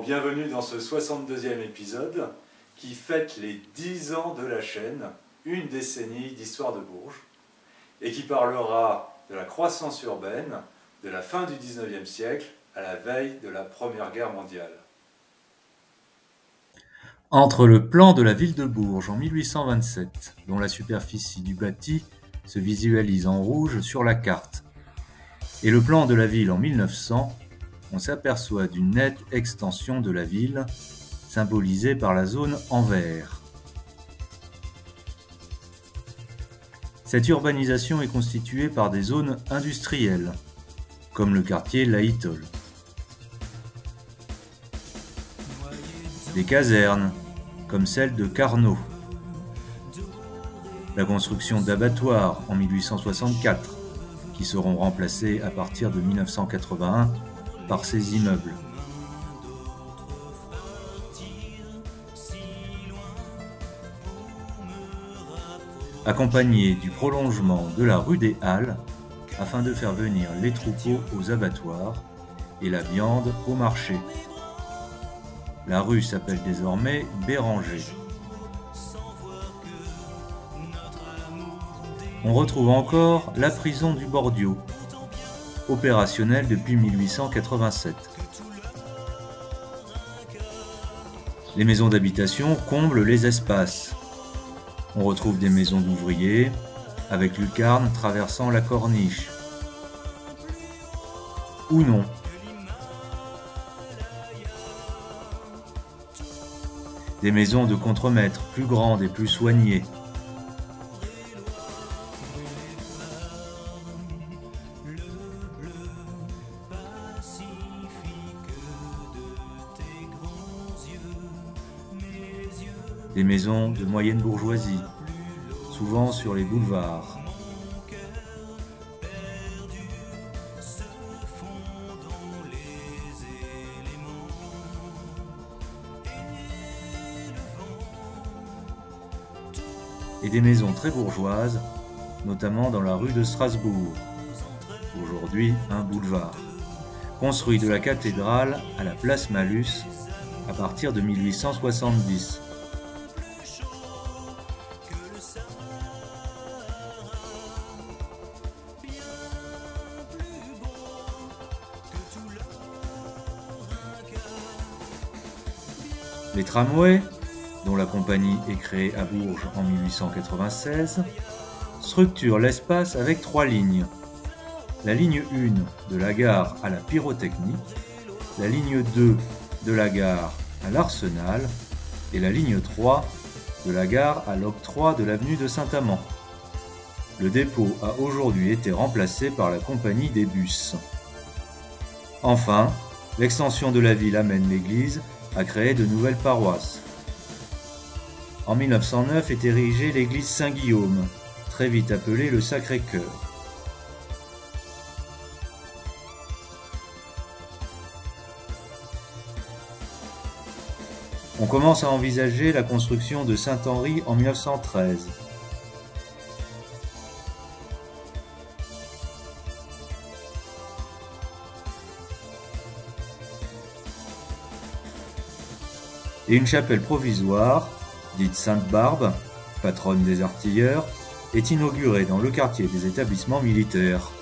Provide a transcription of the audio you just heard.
Bonjour, bienvenue dans ce 62e épisode qui fête les 10 ans de la chaîne, une décennie d'histoire de Bourges, et qui parlera de la croissance urbaine de la fin du 19e siècle à la veille de la Première Guerre mondiale. Entre le plan de la ville de Bourges en 1827, dont la superficie du bâti se visualise en rouge sur la carte, et le plan de la ville en 1900, on s'aperçoit d'une nette extension de la ville, symbolisée par la zone en vert. Cette urbanisation est constituée par des zones industrielles, comme le quartier Laïtol, des casernes, comme celle de Carnot, la construction d'abattoirs en 1864, qui seront remplacés à partir de 1981 par ces immeubles. Accompagné du prolongement de la rue des Halles, afin de faire venir les troupeaux aux abattoirs et la viande au marché. La rue s'appelle désormais Béranger. On retrouve encore la prison du Bordiot, opérationnelle depuis 1887. Les maisons d'habitation comblent les espaces. On retrouve des maisons d'ouvriers, avec lucarnes traversant la corniche. Ou non. Des maisons de contremaître plus grandes et plus soignées. Des maisons de moyenne bourgeoisie, souvent sur les boulevards. Et des maisons très bourgeoises, notamment dans la rue de Strasbourg, aujourd'hui un boulevard, construit de la cathédrale à la place Malus à partir de 1870. Les tramways, dont la compagnie est créée à Bourges en 1896, structurent l'espace avec 3 lignes. La ligne 1 de la gare à la Pyrotechnie, la ligne 2 de la gare à l'Arsenal et la ligne 3 de la gare à l'octroi de l'avenue de Saint-Amand. Le dépôt a aujourd'hui été remplacé par la compagnie des bus. Enfin, l'extension de la ville amène l'église à créer de nouvelles paroisses. En 1909 est érigée l'église Saint-Guillaume, très vite appelée le Sacré-Cœur. On commence à envisager la construction de Saint-Henri en 1913. Et une chapelle provisoire, dite Sainte-Barbe, patronne des artilleurs, est inaugurée dans le quartier des établissements militaires.